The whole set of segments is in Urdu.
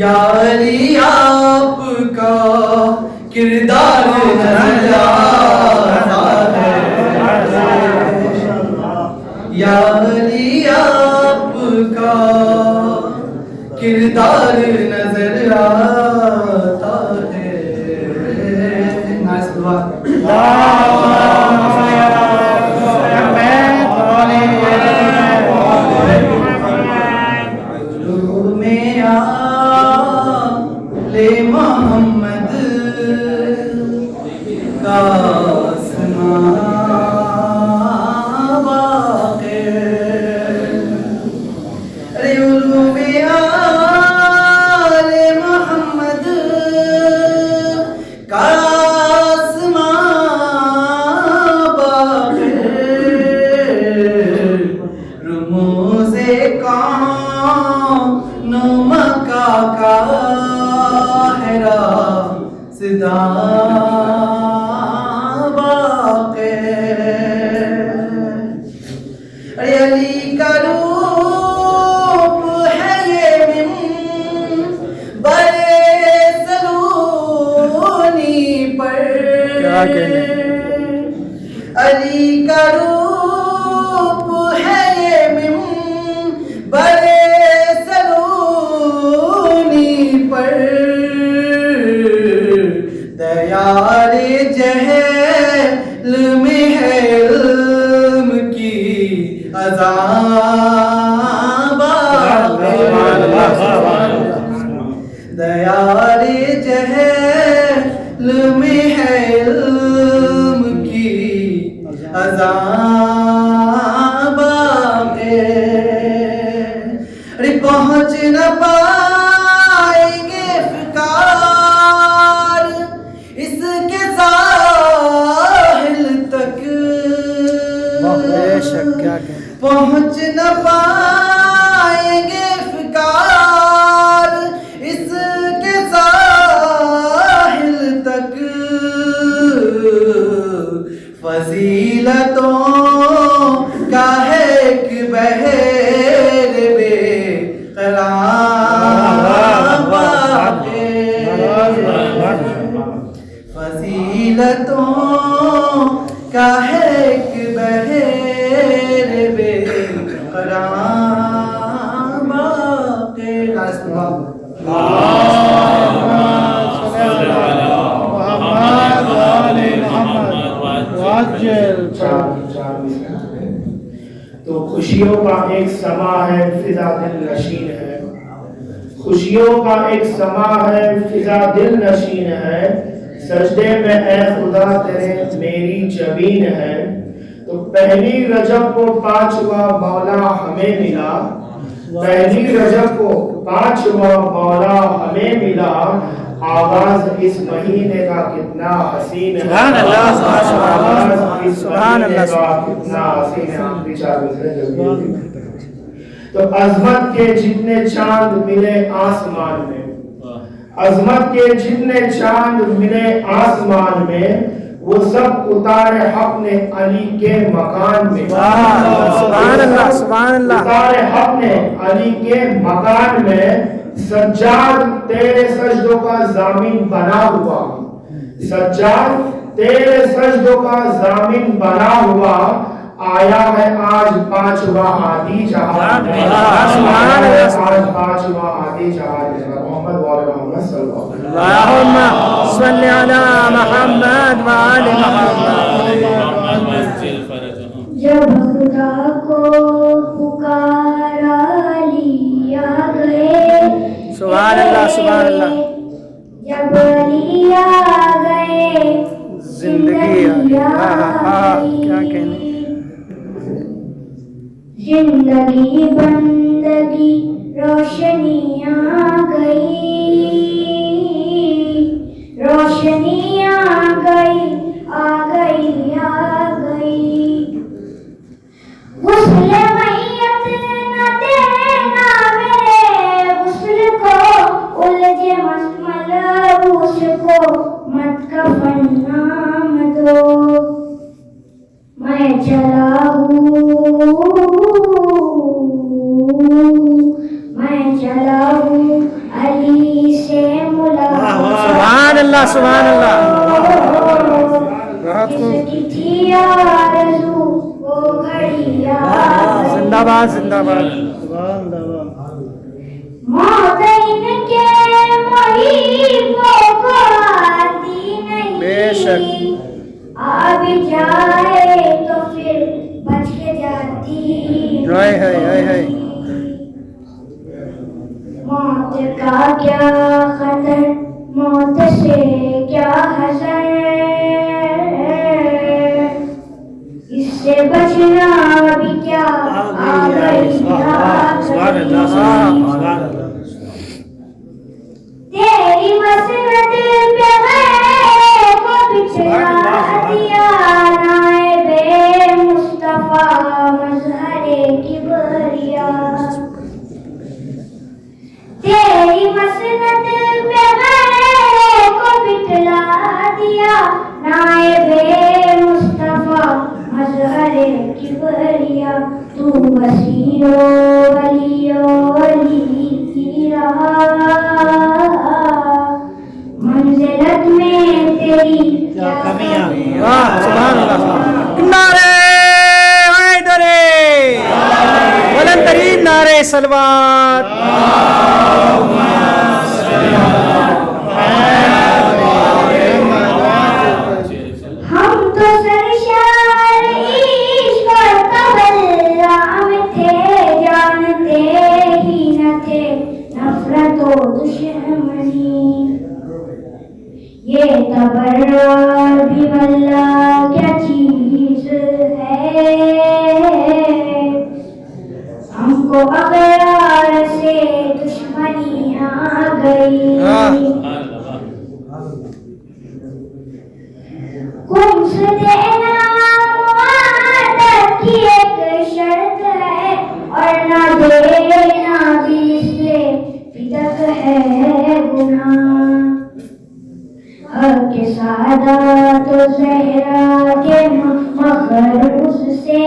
یا علی آپ کا کردار نظر آتا ہے، یا علی آپ کا کردار نظر آتا ہے۔ نائس دعا۔ محمد کا آسمان واقع، علوم آل محمد کا آسمان واقع، رموز کون و مکہ کا صدا واقع، علی کا روپ ہے یہ منبر سلونی پر، علی کا روپ ہے یہ منبر سلونی پر، دیار جہل میں ہے علم کی عذاب واقع، دیار جہل میں ہے علم کی عذاب واقع، پہنچ نہ پائیں گے فکار اس کے ساحل تک، پہنچ نہ پائیں گے فکار اس کے ساحل تک، فضیلتوں کا ہے ایک بحر بے قرار واقع، فضیلتوں کا ہے ایک بحر بے قرار واقع۔ تو خوشیوں کا ایک سما ہے فضا دل نشین ہے، خوشیوں کا ایک سما ہے فضا دل نشین ہے، سجدے میں اے خدا تیرے میری جبین ہے، تو پہلی رجب کو پانچواں مولا ہمیں ملا، پہلی رجب کو پانچواں مولا ہمیں ملا، آغاز اس مہینے کا کتنا حسین ہے، سبحان اللہ، آغاز اس سبحان مہینے اللہ، کا کتنا حسین ہے۔ آخری چار تو عظمت کے جتنے چاند ملے آسمان میں، عظمت کے جتنے چاند ملے آسمان میں، وہ سب اتارے حق نے علی کے مکان میں، سبحان اللہ، سبحان اللہ، اتارے حق نے علی کے مکان میں، سجاد تیرے سجدوں کا ضامن بنا ہوا، سجاد تیرے سجدوں کا ضامن بنا ہوا، آیا ہے آج پانچواں ہادی جہان میں، آج پانچواں ہادی جہان میں، محمد وآل محمد صلی اللہ علیہ وسلم، اللہم صلی علی محمد وآل محمد۔ جب خدا کو پکارا لیا گئے، سبحان اللہ، سبحان اللہ، جب لیا گئے زندگی کیا کہنے، زندگی بندگی روشنی آ گئی، روشنی آ گئی، آ گئی، آ گئی، غسل میت نہ دینا میرے غسل کو، الجھے ملبوس کو مت کفن نام دو، میں چلا ہوں، میں چلا ہوں بات سبحان اللہ موت ان کے محبوں کو آتی نہیں، بے شک آ بھی جائے تو پھر بچ کے جاتی ہائے ہائے ہائے ہائے موت کا کیا خطر، موت سے کیا حذر، اس سے بچنا بھی کیا، آ گئی سبحان اللہ سبحان اللہ تیری مسند پہ غیروں کو بچھا دیا، نائب مصطفیٰ مظہر کبریا، تیری مسند پہ غیروں کو بٹلا دیا، نائب مصطفیٰ مظہر کبریا، تو وسیع و ولی کی رہا، منزلت میں تیری کیا کمیاں، واہ سبحان اللہ نعرہ حیدری بلند ترین نعرہ صلوات ہم تو سرشار عشق اور تولام تھے، جانتے ہی نہ تھے نفرت و دشمنی، یہ تبرار بھی واللہ کیا چیز ہے، ہم کو اغیار سے دشمنی آ گئی، کمس دینا معاہدت کی ایک شرط ہے، اور نہ دینا بھی اس سے بدعت ہے گناہ، حق کے سادات و زہرا کے مخروز سے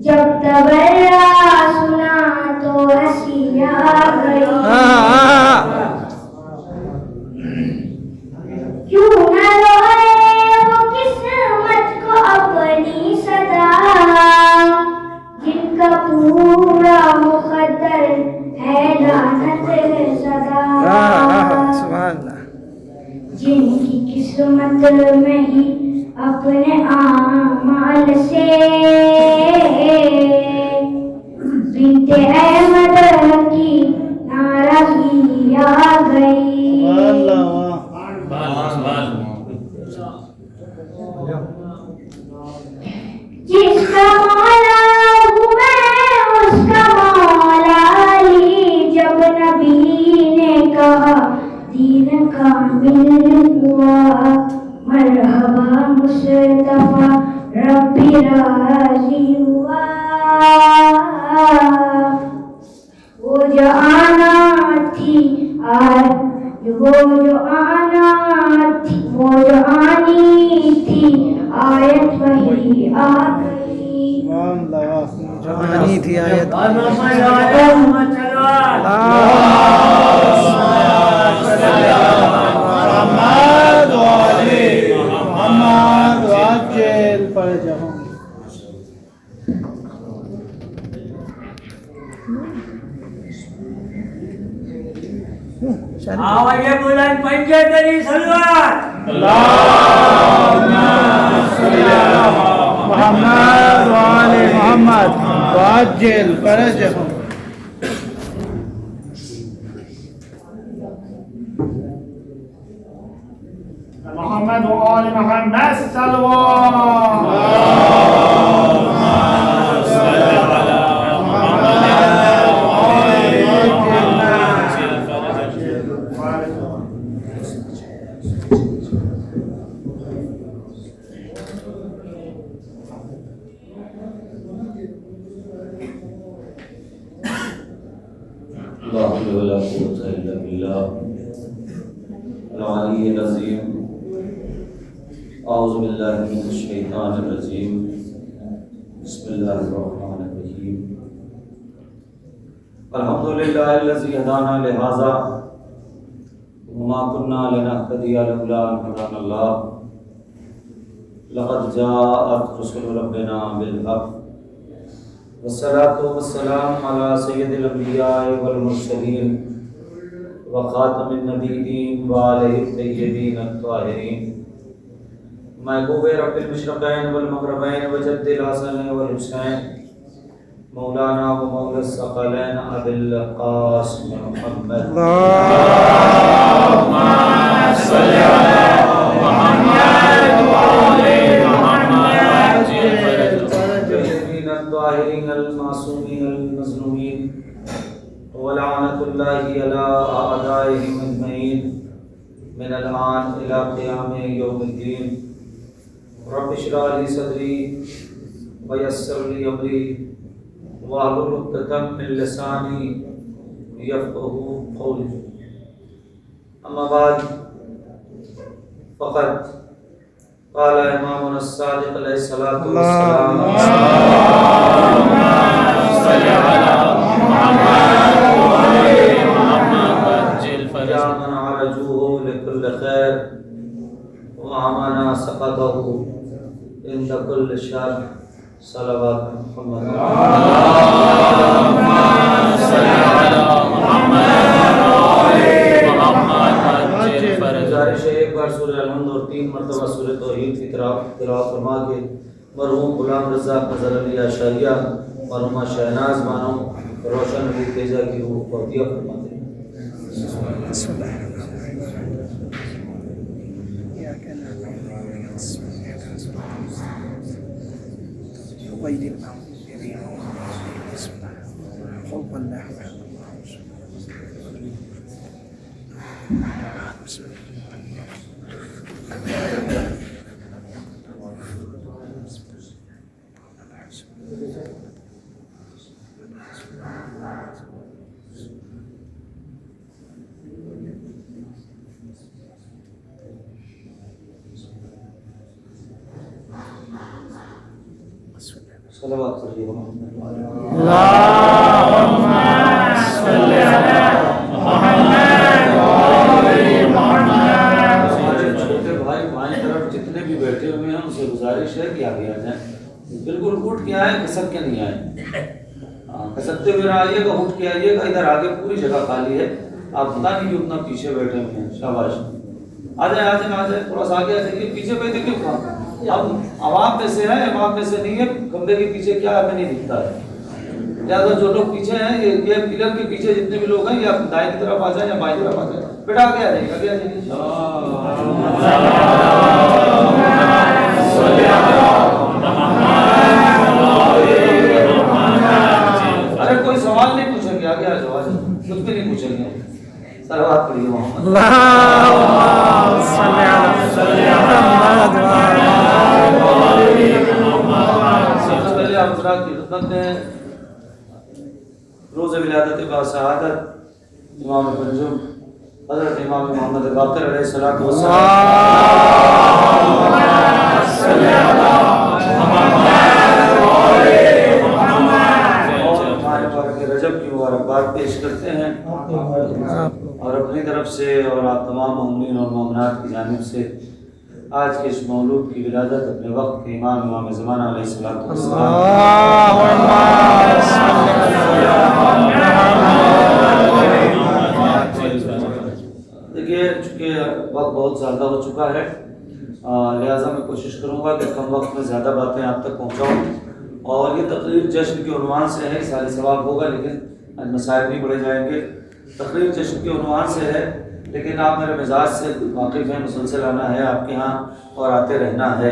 جب تبرا سنا تو ہنسی آ گئی، کیوں نہ روئے وہ قسمت کو اپنی صدا، جن کا پورا مقدر ہے لعنت سزا، سبحان اللہ جن کی قسمت میں ہی اپنے اعمال سے بنت احمد کی ناراضی آ گئی، جس کا مولا ہوں میں اس کا مولا علی، جب نبی نے کہا دین کامل ہوا، مرحبا مصطفیٰ ربی راضی ہوا، وہ جو آنا تھی وہ جو آنی تھی آیت وہی آ گئی، جوانی تھی آیت آوازیں بلند پنجے تیری سلوات محمد وآل محمد وعجل فرجهم محمد وآل محمد صلوات لا حول ولا قوة إلا بالله العلي العظيم أعوذ بالله من الشيطان الرجيم بسم الله الرحمن الرحيم الحمد لله الذي هدانا لهذا وما كنا لنهتدي لولا أن هدانا الله لقد جاءت رسل ربنا بالحق والصلاة والسلام على سید الانبیاء والمرسلین وخاتم النبیین وآلہ الطیبین الطاہرین محبوب رب المشرقین والمغربین وجد الحسن والحسین مولانا و مولا الثقلین ابی القاسم محمد اللهم صل على محمد وآل محمد الطاهرین الطاہرین المعصومین المظلومین ولعنۃ اللہ علی اعدائهم اجمعین من الآن الى قیام یوم الدین رب اشرح لی صدری ویسر لی امری واحلل عقدۃ من لسانی یفقهوا قولی اما بعد فقد قال امامنا الصادق علیہ الصلوۃ والسلام یا من عرجوه لكل خیر وامنا سقطه عند كل شر صلوات محمد گزارش ہے ایک بار سورہ الحمد اور 3 مرتبہ سورہ توحید کی تلاوت فرما کے مرحوم غلام رزاق نظر علی اشعریہ مرحومہ شہناز بانو روشن علی تیجا کی روح کو عطیہ فرماتے ہیں. بسم الله الرحمن الرحيم إياك نعبد وإياك نستعين غير المغضوب عليهم بسم الله قل هو الله أحد بسم الله صلوات پڑھیے محمد اللهم صل على محمد وآل محمد. ہمارے چھوٹے بھائی بائیں طرف جتنے بھی بیٹھے ہوئے ہیں ان سے گزارش ہے کہ آگے آ جائیں. بالکل اٹھ کے آئیں, کھسک کے نہیں آئیں. کھسکتے ہوئے نہ آئیے گا, اٹھ کے آئیے گا. ادھر آگے پوری جگہ خالی ہے, آپ پتہ نہیں کہ اتنا پیچھے بیٹھے ہوئے ہیں. شاباش, آ جائیں آ جائیں آ جائیں, تھوڑا سا آگے آ جائیے. پیچھے بیٹھے کیوں تھا؟ اب عوام میں سے ہے, عوام میں سے نہیں ہے. کمرے کے پیچھے کیا ہمیں نہیں دکھتا ہے. لہٰذا جو لوگ پیچھے ہیں, یہ پلر کے پیچھے جتنے بھی لوگ ہیں, یا دائیں کی طرف آ جائیں یا بائیں طرف آ جائیں. بیٹا آگے آ جائیے, آگے آ جائیے. ارے کوئی سوال نہیں پوچھیں گے, آگے آ جاؤ, کچھ بھی نہیں پوچھیں گے. صلوات پڑھیے محمد. اللهم صل على محمد وآل محمد. سب سے پہلے آپ حضرات کی خدمت میں روز ولادت باسعادت امام پنجم حضرت امام محمد باقر علیہ الصلوۃ رجب کی مبارکباد پیش کرتے ہیں, اور اپنی طرف سے اور آپ تمام مومنین اور مومنات کی جانب سے آج کے اس مولود کی ولادت اپنے وقت کے امام زمانہ علیہ الصلوۃ دیکھیے, چونکہ وقت بہت زیادہ ہو چکا ہے, لہٰذا میں کوشش کروں گا کہ کم وقت میں زیادہ باتیں آپ تک پہنچاؤں. اور یہ تقریر جشن کے عنوان سے ہے, سارے ثواب ہوگا لیکن مسائل نہیں پڑھے جائیں گے. تقریر جشن کے عنوان سے ہے, لیکن آپ میرے مزاج سے واقف ہیں, مسلسل آنا ہے آپ کے ہاں اور آتے رہنا ہے.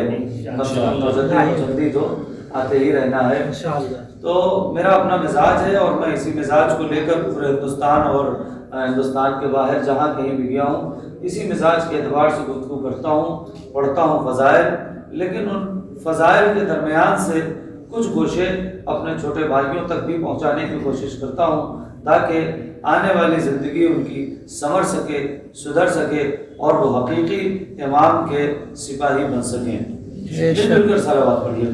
جلدی تو آتے ہی رہنا ہے. تو میرا اپنا مزاج ہے, اور میں اسی مزاج کو لے کر پورے ہندوستان اور ہندوستان کے باہر جہاں کہیں بھی گیا ہوں, اسی مزاج کے اعتبار سے گفتگو کرتا ہوں, پڑھتا ہوں فضائل. لیکن ان فضائل کے درمیان سے کچھ گوشے اپنے چھوٹے بھائیوں تک بھی پہنچانے کی کوشش کرتا ہوں, تاکہ آنے والی زندگی ان کی سنور سکے, سدھر سکے, اور وہ حقیقی امام کے سپاہی بن سکیں. مل کر صلوات پڑھیے.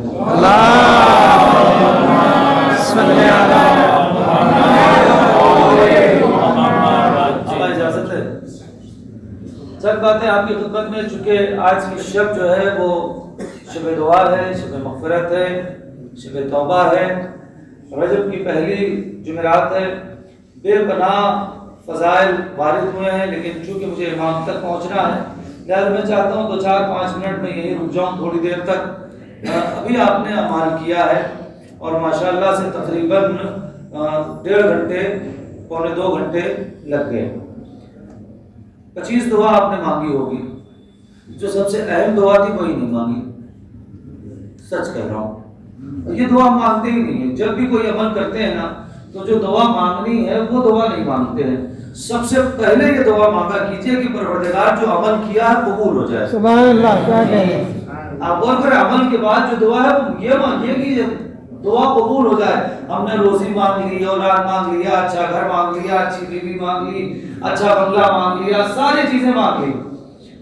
اجازت ہے, چند باتیں آپ کی خدمت میں. چونکہ آج کی شب جو ہے وہ شب دعا ہے, شب مغفرت ہے, شب توبہ ہے, رجب کی پہلی جمعرات ہے، بے پناہ فضائل وارد ہوئے ہیں، لیکن چونکہ مجھے امام تک پہنچنا ہے لہٰذا میں چاہتا ہوں 2-4-5 منٹ میں یہیں رک جاؤں تھوڑی دیر تک۔ ابھی آپ نے اعمال کیا ہے اور ماشاءاللہ سے تقریباً 1.5 گھنٹے پونے 2 گھنٹے لگ گئے۔ 25 دعا آپ نے مانگی ہوگی، جو سب سے اہم دعا تھی وہی نہیں مانگی، سچ کہہ رہا ہوں۔ یہ دعا مانگتے ہی نہیں ہیں، جب بھی کوئی عمل کرتے ہیں نا تو جو دعا مانگنی ہے وہ دعا نہیں مانگتے ہیں۔ سب سے پہلے یہ دعا مانگا کیجئے کہ پروردگار جو عمل کیا ہے قبول ہو جائے۔ سبحان اللہ، کیا کہنے۔ آپ غور کریں، عمل کے بعد جو دعا ہے وہ یہ مانگیے کہ دعا قبول ہو جائے۔ ہم نے روزی مانگ لی، اولاد مانگ لیا، اچھا گھر مانگ لیا، اچھی بیوی مانگ لی، اچھا بنگلہ مانگ لیا، ساری چیزیں مانگ لی،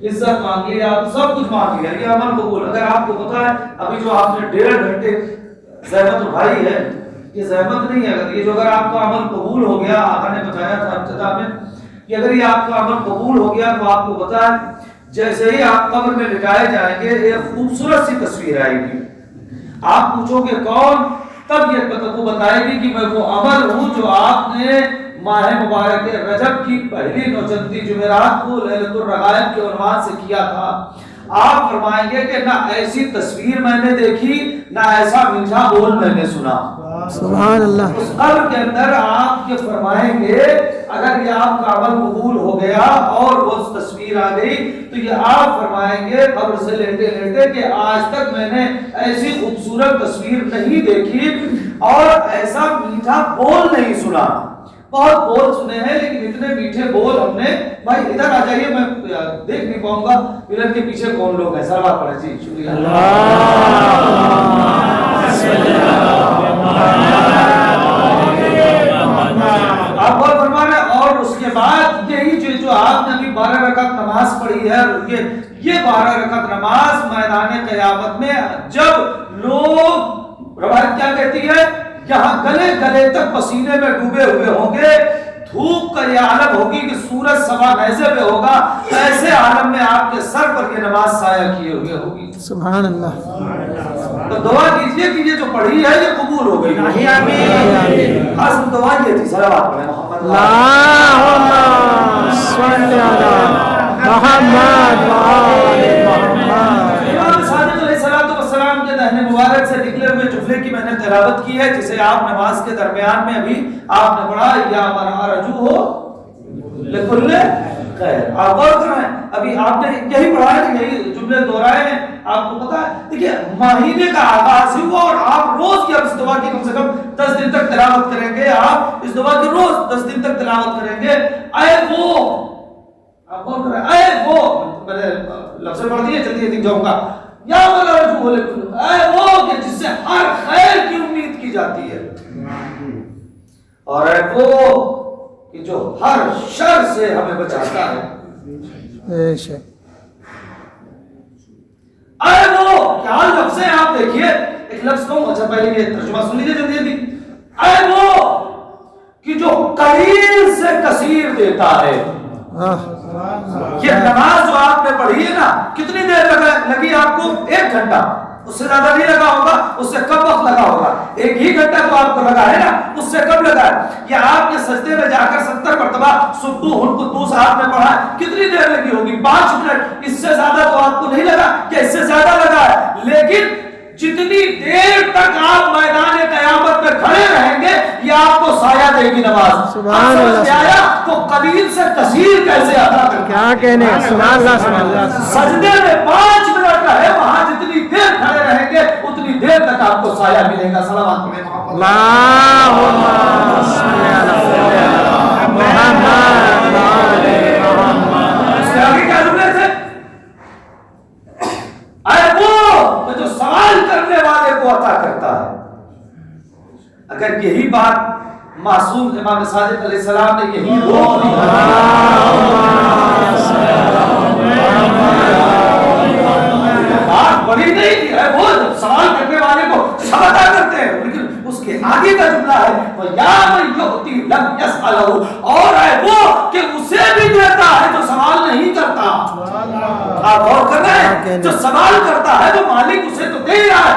عزت مانگ لی، آپ سب کچھ مانگ لیا، یہ عمل قبول۔ اگر آپ کو پتا ہے ابھی جو آپ نے 1.5 گھنٹے زحمت اٹھائی ہے، یہ زحمت نہیں ہے، اگر آپ کا عمل قبول ہو گیا، آقا نے بتایا تھا ابتدا میں کہ اگر یہ آپ کا عمل قبول ہو گیا تو آپ کو پتا ہے جیسے ہی آپ قبر میں لٹائے جائیں گے ایک خوبصورت سی تصویر آئے گی۔ آپ پوچھو گے کون، تب یہ کو بتائے گی کہ میں وہ عمل ہوں جو آپ نے ماہ مبارک رجب کی پہلی نوچندی جمعرات کو لیلۃ الرغائب کے عنوان سے کیا تھا۔ آپ فرمائیں گے کہ نہ ایسی تصویر میں نے دیکھی، نہ ایسا میٹھا بول میں نے سنا۔ سبحان اللہ۔ اس قبر کے اندر آپ کے فرمائیں گے اگر یہ آپ کا عمل قبول ہو گیا اور وہ تصویر آ گئی تو یہ آپ فرمائیں گے قبر سے لیٹے لیٹے کہ آج تک میں نے ایسی خوبصورت تصویر نہیں دیکھی اور ایسا میٹھا بول نہیں سنا۔ بہت بول سنے ہیں لیکن اتنے میٹھے بول ہم نے، بھائی ادھر آ جائیے، میں دیکھ نہیں پاؤں گا پلر کے پیچھے کون لوگ ہیں، سلوات پڑھیں جی، شکریہ۔ آپ اور فرمانا، اور اس کے بعد یہی جو آپ نے ابھی 12 رکعت نماز پڑھی ہے، یہ 12 رکعت نماز میدان قیامت میں جب لوگ، روایت کیا کہتی ہے، یہاں گلے گلے تک پسینے میں ڈوبے ہوئے ہوں گے، دھوپ کا یہ عالم ہوگی کہ سورج سوا نیزے پہ ہوگا، ایسے عالم میں آپ کے سر پر یہ نماز سایہ کیے ہوئے ہوگی۔ سبحان اللہ۔ تو دعا کیجئے کہ یہ جو پڑھی ہے یہ قبول ہو گئی۔ آمین۔ خاص دعا یہ تھی، صلوات پڑھیں محمد اللہم صلی علی محمد و آل محمد۔ امام صادق علیہ السلام کے دہن مبارک سے نکلے ہوئے جملے کی میں نے تلاوت کی ہے، جسے آپ نماز کے درمیان میں ابھی آپ نے پڑھا، یا من ارجو ہو لکل خیر۔ آپ غور کر رہے ہیں، ابھی آپ نے یہی پڑھا ہے کہ یہی جملے دہرائے ہیں، آپ کو پتا ہے۔ دیکھیے مہینے کا آغاز ہوا اور آپ روز کی اب اس دعا کی کم سے کم 10 دن تک تلاوت کریں گے، آپ اس دعا کی روز 10 دن تک تلاوت کریں گے۔ اے وہ، آپ غور کر رہے ہیں، اے وہ، میں نے لفظ پڑھ دیے، جلدی دکھ جاؤں گا، یا من ارجو لکل، اے وہ کہ جس سے ہر خیر کی امید کی جاتی ہے، اور اے وہ کہ جو ہر شر سے ہمیں بچاتا ہے۔ بے شک۔ اے وہ، کیا لفظ ہیں آپ دیکھیے، ایک لفظ کو، اچھا پہلے یہ ترجمہ سن لیجیے جلدی جلدی۔ اے وہ کہ جو قلیل سے کثیر دیتا ہے۔ یہ نماز جو آپ نے پڑھی ہے نا، کتنی دیر لگی آپ کو؟ 1 گھنٹہ، اس سے زیادہ نہیں لگا ہوگا، اس سے کم وقت لگا ہوگا، 1 ہی گھنٹہ تو آپ کو لگا ہے نا، اس سے کم لگا ہے۔ یا آپ کے سجدے میں جا کر 70 مرتبہ سبحان قدوس آپ نے پڑھا ہے، کتنی دیر لگی ہوگی؟ 5 منٹ، اس سے زیادہ تو آپ کو نہیں لگا کہ اس سے زیادہ لگا ہے، لیکن جتنی دیر تک آپ میدان قیامت میں کھڑے رہیں گے یہ آپ کو سایہ دے گی نماز۔ سبحان اللہ۔ تو قلیل سے کثیر کیسے عطا کرتا ہے؟ کیا کہنے، سبحان اللہ، سبحان اللہ۔ سجدے میں 5 منٹ رہے، وہاں جتنی دیر کھڑے رہیں گے اتنی دیر تک آپ کو سایہ ملے گا۔ صلوات پڑھیں محمد۔ اللہم صلی علی محمد و آل محمد۔ اس کے آگے کیا جملے تھے؟ اے وہ جو سوال کرنے والے کو عطا کرتا ہے۔ اگر یہی بات معصوم امام صادق علیہ السلام نے یہی روک دی، بات بڑی نہیں تھی، وہ سوال کرنے والے کو سب عطا کرتے ہیں، لیکن اس کے آگے کا جملہ ہے وَيَا مَن يُعْطِي لَمْ يَسْأَلَهُ، اور ہے وہ کہ اسے بھی دیتا ہے جو سوال نہیں کرتا۔ آپ غور کر رہے ہیں، جو سوال کرتا ہے وہ مالک اسے تو دے رہا ہے۔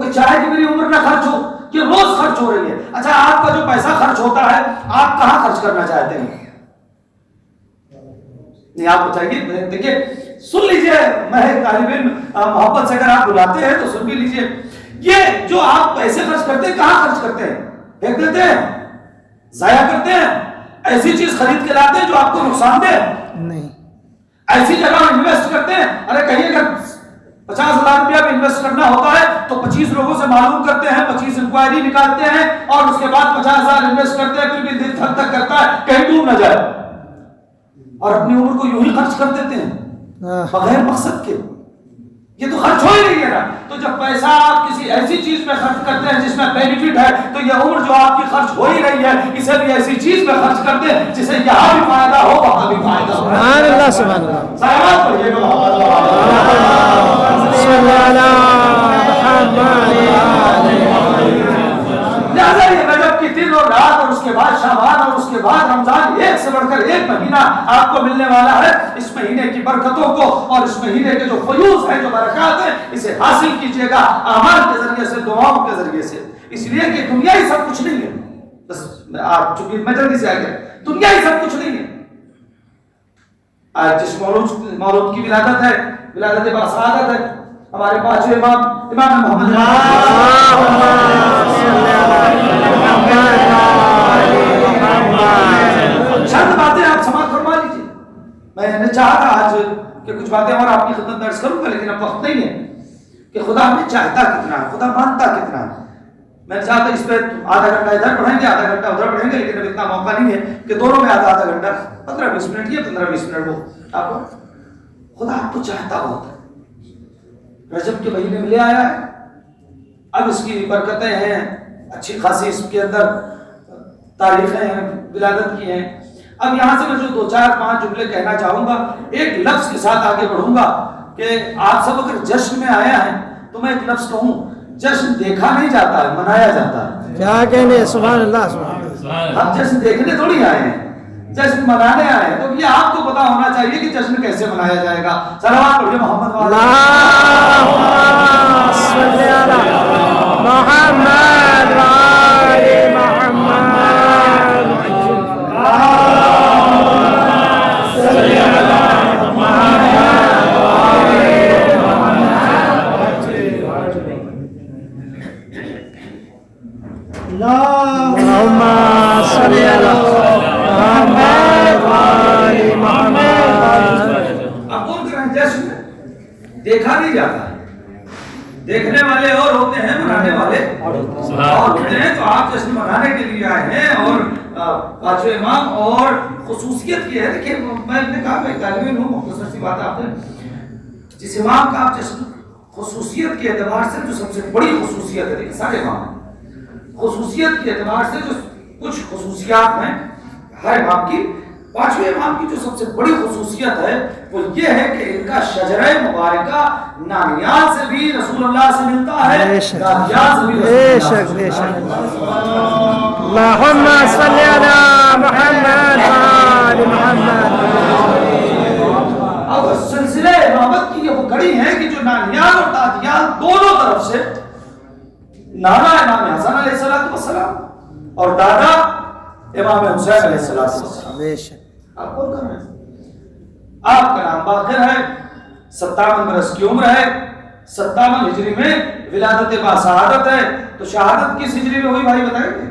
کوئی چاہے کہ میری عمر نہ خرچ ہو، کہ روز خرچ ہو رہی ہے. اچھا آپ کا جو پیسہ خرچ ہوتا ہے آپ کہاں خرچ کرنا چاہتے ہیں؟ نہیں آپ بتائیے. دیکھیے سن لیجئے، میں ایک طالب علم محبت سے اگر آپ بلاتے ہیں تو سن بھی لیجئے. یہ جو آپ پیسے خرچ کرتے ہیں کہاں خرچ کرتے ہیں؟ پھینک دیتے ہیں، ضائع کرتے ہیں، ایسی چیز خرید کے لاتے ہیں جو آپ کو نقصان دے؟ نہیں. ایسی جگہ انویسٹ کرتے ہیں. ارے کہیں اگر 50,000 روپیہ بھی انویسٹ کرنا ہوتا ہے تو 25 لوگوں سے معلوم کرتے ہیں، 25 انکوائری نکالتے ہیں اور اس کے بعد 50,000 انویسٹ کرتے ہیں، پھر بھی دل تھک تھک کرتا ہے کہیں ڈوب نہ جائے، اور اپنی عمر کو یوں ہی خرچ کر دیتے ہیں بغیر مقصد کے. یہ تو خرچ ہو ہی نہیں ہے نا. تو جب پیسہ آپ کسی ایسی چیز میں خرچ کرتے ہیں جس میں بینیفٹ ہے تو یہ عمر جو آپ کی خرچ ہو ہی رہی ہے اسے بھی ایسی چیز میں خرچ کر دیں جسے یہاں بھی فائدہ ہو وہاں بھی فائدہ ہو. سبحان اللہ سبحان اللہ. صلوات پڑھیے گا لہذا یہ رجب کی دن اور رات اور اس کے بعد شعبان اور اس کے بعد رمضان، ایک سے بڑھ کر ایک مہینہ آپ کو ملنے والا ہے. اس مہینے کی برکتوں کو اور اس مہینے کے جو فیوز ہیں، جو برکات ہیں، اسے حاصل کیجئے گا اعمال کے ذریعے سے، دعاؤں کے ذریعے سے. اس لیے کہ دنیا ہی سب کچھ نہیں ہے. بس آپ چونکہ میں جلدی سے آ گیا، دنیا ہی سب کچھ نہیں ہے. آج جس مولود کی ولادت ہے، ولادت باسعادت ہے، ہمارے پاس جو امام محمد چند باتیں آپ سماعت فرما لیجیے. میں نے چاہا تھا آج کہ کچھ باتیں اور آپ کی خدمت درج کروں گا، لیکن اب وقت نہیں ہے کہ خدا ہمیں چاہتا کتنا ہے، خدا مانتا کتنا ہے. میں چاہتا اس پہ آدھا گھنٹہ ادھر پڑھیں گے، آدھا گھنٹہ ادھر پڑھیں گے، لیکن اب اتنا موقع نہیں ہے کہ دونوں میں آدھا گھنٹہ 15-20 منٹ یا 15-20 منٹ ہو. آپ خدا آپ کو چاہتا بہت ہے. رجب کے مہینے میں لے آیا ہے، اب اس کی برکتیں ہیں اچھی خاصی، اس کے اندر تاریخیں ہیں ولادت کی ہیں. اب یہاں سے میں جو 2-4-5 جملے کہنا چاہوں گا، ایک لفظ کے ساتھ آگے بڑھوں گا کہ آپ سب اگر جشن میں آیا ہے تو میں ایک لفظ کہوں، جشن دیکھا نہیں جاتا ہے، منایا جاتا ہے. کیا کہنے، سبحان اللہ سبحان اللہ. ہم جشن دیکھنے تھوڑی آئے ہیں، جشن منانے آئے ہیں. تو یہ آپ کو پتا ہونا چاہیے کہ جشن کیسے منایا جائے گا. صلوات پڑھیے محمد اللہم صلی علی محمد وآل محمد. اللہم صلی علی محمد وآل محمد. اب بول کر جشن دیکھا نہیں جاتا ہے، دیکھنے والے اور ہوتے ہیں، منانے والے اور ہوتے ہیں. تو آپ جشن منانے کے لیے آئے ہیں اور پانچویں امام اور خصوصیت یہ ہے. دیکھیے میں نے کہا میں طالب علم ہوں، مختصر سی بات آپ نے جس امام کا آپ جشن خصوصیت کے اعتبار سے جو سب سے بڑی خصوصیت ہے، دیکھیے سارے امام خصوصیت کے اعتبار سے جو کچھ خصوصیات ہیں ہر امام کی، پانچویں امام کی جو سب سے بڑی خصوصیت ہے وہ یہ ہے کہ ان کا شجرہ مبارکہ نانیال سے بھی رسول اللہ سے ملتا ہے، دادیال سے بھی رسول اللہ سے ملتا ہے. اللہم صلی علی محمد وآل محمد. اب سلسلہ امامت کی یہ وہ کڑی ہے کہ جو نانیال اور دادیال دونوں طرف سے، نانا امام حسن علیہ السلام اور دادا امام حسین علیہ السلام. بے شک. آپ کون کر رہے ہیں؟ آپ کا نام باقر ہے، 57 برس کی عمر ہے، 57 ہجری میں ولادت باسعادت ہے. تو شہادت کس ہجری میں ہوئی بھائی بتائیں گے؟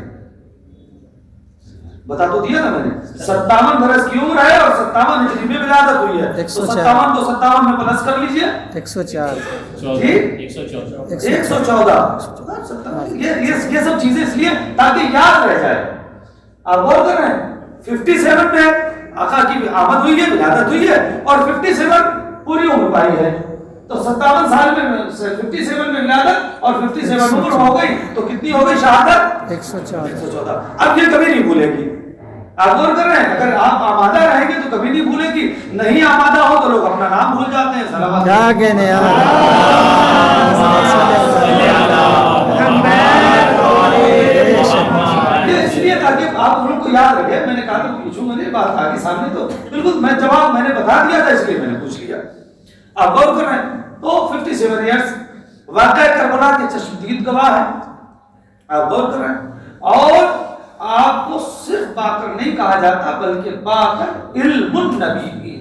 بتا تو دیا نا میں نے. 57 برس کی عمر ہے اور 57 ہجری میں ولادت ہوئی ہے. 57 تو 57 میں پلس کر لیجئے. 104. جی 114. یہ سب چیزیں اس لیے تاکہ یاد رہ جائے. آپ غور کر رہے ہیں 57 میں آقا کی آمد ہوئی ہے، ولادت ہوئی ہے، اور 57 پوری عمر پائی ہے. تو 57 سال میں 57 میں ولادت اور 57 عمر ہو گئی تو کتنی ہو گئی شہادت؟ 114. اب یہ کبھی نہیں بھولے گی. آپ غور کر رہے ہیں اگر آپ آمادہ رہیں گے تو کبھی نہیں بھولے گی، نہیں آمادہ ہو تو لوگ اپنا نام بھول جاتے ہیں. صلوات کیا کہنے اس لیے تاکہ آپ ان کو یاد رکھیں. میں نے کہا تو پوچھوں گا نہیں، بات آگے سامنے تو بالکل میں جواب میں نے بتا دیا تھا، اس لیے میں نے پوچھ لیا. آپ غور کر رہے ہیں تو 57 ایئرس واقعہ کربلا کے چشمدید گواہ ہے. آپ غور کر رہے ہیں. اور آپ کو صرف باقر نہیں کہا جاتا بلکہ باقر علم النبی بھی.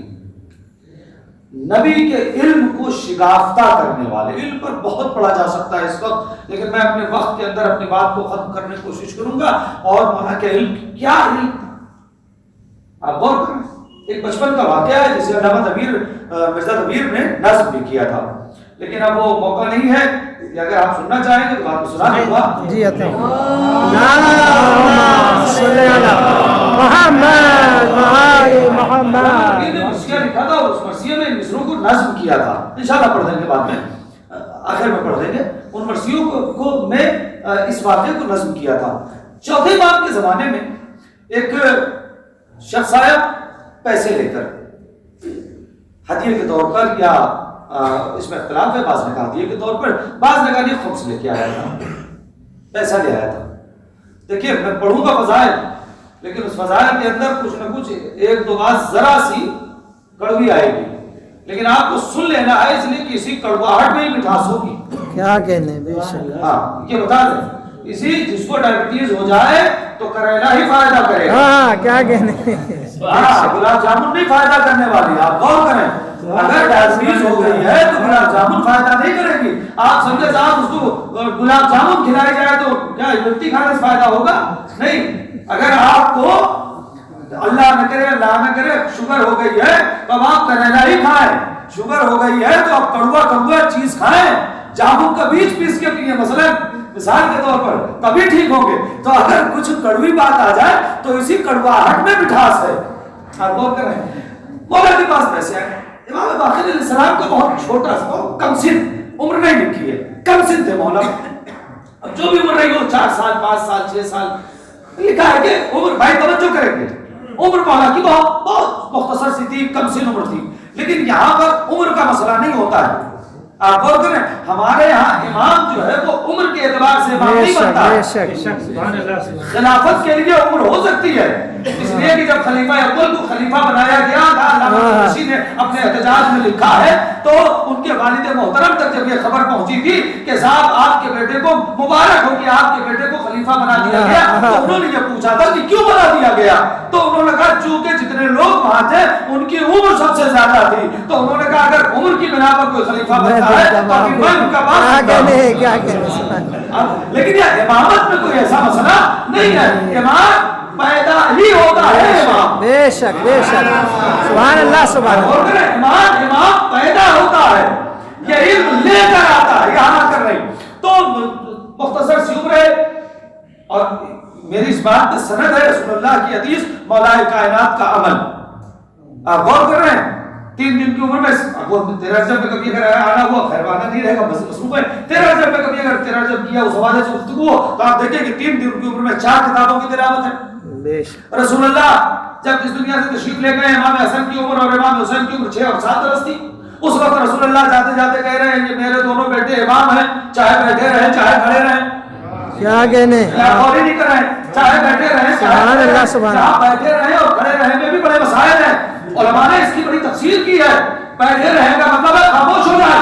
نبی کے علم کو شگافتہ کرنے والے. علم پر بہت پڑھا جا سکتا ہے اس وقت، لیکن میں اپنے وقت کے اندر اپنی بات کو ختم کرنے کی کوشش کروں گا. اور مولانا کے علم کیا علم، آپ غور کریں. ایک بچپن کا واقعہ ہے جسے علامہ مرزا ضمیر نے نظم بھی کیا تھا، لیکن اب وہ موقع نہیں ہے. اگر آپ سننا چاہیں گے تو بات کو سنا دوں گا. جی آتے ہیں. مرثیہ لکھا تھا اور اس مرثیے میں مصروں کو نظم کیا تھا. انشاءاللہ پڑھ دیں گے بعد میں، آخر میں پڑھ دیں گے. ان مرثیوں کو میں اس واقعے کو نظم کیا تھا. چوتھے امام کے زمانے میں ایک شخص آیا پیسے لے کر ہدیے کے طور پر، یا اس میں اختلاف ہے، بعض نے کہا ہدیے کے طور پر، بعض نے کہا یہ خمس لے کے آیا تھا، پیسہ لے آیا تھا. دیکھیے میں پڑھوں گا فضائل، لیکن اس فضائل کے اندر کچھ نہ کچھ ایک دو بات ذرا سی کڑوی آئے گی، لیکن آپ کو سن لینا ہے، اس لیے کہ اسی کڑواہٹ میں ہی مٹھاس ہوگی. کیا کہنے بے شک. ہاں یہ بتا دیں، اسی جس کو ڈائبٹیز ہو جائے تو کریلا ہی فائدہ کرے گا. ہاں کیا کہنے. گلاب جامن نہیں فائدہ کرنے والی. آپ غور کریں، اگر ڈائبٹیز ہو گئی ہے تو گلاب جامن فائدہ نہیں کرے گی. آپ سمجھے صاحب اس کو گلاب جامن کھلائی جائے تو کیا روٹی کھانے سے فائدہ ہوگا؟ نہیں. اگر آپ کو اللہ نہ کرے شوگر ہو گئی ہے تو اب آپ کریلا ہی کھائیں. شوگر ہو گئی ہے تو آپ کڑوا چیز کھائیں، جامن کا بیج پیس کے پیئیں مثال کے طور پر، تبھی ٹھیک ہوں گے. تو اگر کچھ کڑوی بات آ جائے تو اسی کڑواہٹ میں مٹھاس ہے. آپ غور کر رہے ہیں. مولا کے پاس پیسے آئے. امام باقر علیہ السلام کو بہت چھوٹا سا، بہت کم سن عمر نہیں لکھی ہے، کم سن تھے مولا. اب جو بھی عمر رہی ہو، 4 سال 5 سال 6 سال، لکھا ہے کہ عمر، بھائی توجہ کریں گے، عمر مولا کی بہت مختصر سی تھی، کم سن عمر تھی. لیکن یہاں پر عمر کا مسئلہ نہیں ہوتا ہے. آپ غور کریں، ہمارے یہاں امام جو ہے وہ عمر کے اعتبار سے امام نہیں بنتا ہے. خلافت کے لیے عمر ہو سکتی ہے، اس لیے کہ جب خلیفہ اول کو خلیفہ بنایا گیا، علامہ نشی نے اپنے احتجاج میں لکھا ہے، تو ان کے والد محترم تک جب یہ خبر پہنچی تھی کہ صاحب آپ کے بیٹے کو مبارک ہو کہ آپ کے بیٹے کو خلیفہ بنا دیا گیا، تو انہوں نے یہ پوچھا تھا کہ کیوں بنا دیا گیا؟ تو انہوں نے کہا چونکہ جتنے لوگ وہاں تھے ان کی عمر سب سے زیادہ تھی. تو انہوں نے کہا اگر عمر کی بنا پر کوئی خلیفہ بنتا ہے تو پھر میں ان کا بات کیا کہنے. لیکن یہ امامت میں کوئی ایسا مسئلہ نہیں ہے. امام پیدا ہی ہوتا ہے. امام بے شک بے شک. سبحان اللہ سبحان اللہ. امام پیدا ہوتا ہے، یہ علم لے کر آتا ہے. یہاں کر رہی تو مختصر سی عمر ہے، اور میری اس بات میں سند ہے رسول اللہ کی حدیث مولا کائنات کا عمل. آپ غور کر رہے ہیں، 3 دن کی عمر میں وہ 13 رجب میں کبھی اگر آنا ہوا خیرانہ نہیں رہے گا مصروف ہے. 13 رجب میں کبھی اگر 13 رجب کیا اس حوالے سے گفتگو ہو تو آپ دیکھیں کہ 3 دن کی عمر میں 4 کتابوں کی تلاوت ہے. رسول اللہ جب اس دنیا سے تشریف لے گئے، امام حسن کی عمر اور امام حسین کی عمر 6 اور 7 برس تھی. اس وقت رسول اللہ جاتے جاتے کہہ رہے ہیں کہ میرے دونوں بیٹے امام ہیں، چاہے بیٹھے رہیں چاہے کھڑے رہیں. کیا کہنے. اور ہی نہیں کر رہے ہیں، چاہے بیٹھے رہیں سبحان اللہ سبحان اللہ. بیٹھے رہیں اور کھڑے رہیں میں بھی بڑے مسائل ہیں. علماء نے اس کی بڑی تفسیر کی ہے. بیٹھے رہے کا مطلب ہے خاموش ہو جائے.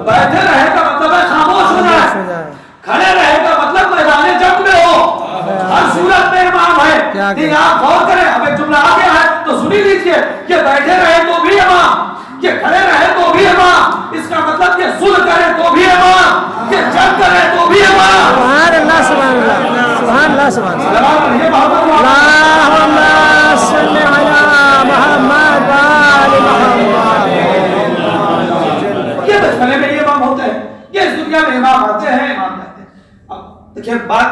بیٹھے رہے کا مطلب ہے خاموش ہو جائے. کھڑے رہے کا مطلب میدان جنگ میں ہو. ہر صورت میں امام ہے. لیکن آپ غور کریں، اب ایک جملہ آ گیا ہے تو سنی لیجیے کہ بیٹھے رہے تو بھی امام، کہ کھڑے رہے تو بھی امام. اس کا مطلب کہ صلح کرے تو بھی امام، کہ جنگ کرے تو بھی امام. سبحان اللہ سبحان اللہ. سبحان اللہ سبحان اللہ. اللہم صل علی محمد وآل محمد. یہ بچپنے میں یہ امام ہوتے ہیں، یہ اس دنیا میں امام آتے ہیں، امام رہتے ہیں. اب دیکھیں بات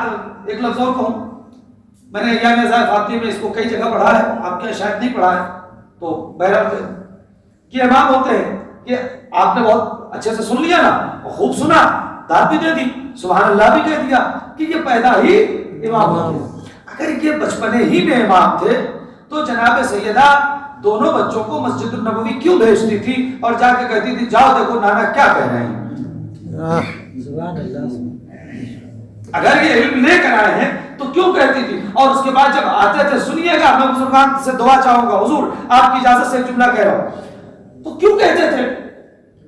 ایک لفظ اور کہوں، میں نے یا میزا فاطمی میں اس کو کئی جگہ پڑھا ہے، آپ کے شاید نہیں پڑھا ہے، تو بہرحال یہ امام ہوتے ہیں کہ آپ نے بہت اچھے سے سن لیا نا، خوب سنا، داد بھی دے دی، سبحان اللہ بھی کہہ دیا کہ یہ پیدا ہی امام ہوتے ہیں. اگر یہ بچپنے ہی میں امام تھے تو جناب سیدہ دونوں بچوں کو مسجد النبوی کیوں بھیجتی تھی اور جا کے کہتی تھی جاؤ دیکھو نانا کیا کہہ رہے ہیں. سبحان اللہ. اگر یہ علم لے کر آئے ہیں تو کیوں کہتی تھی؟ اور اس کے بعد جب آتے تھے، سنیے گا، میں بزرگان سے دعا چاہوں گا، حضور آپ کی اجازت سے ایک جملہ کہہ رہا ہوں، تو کیوں کہتے تھے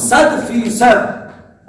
100%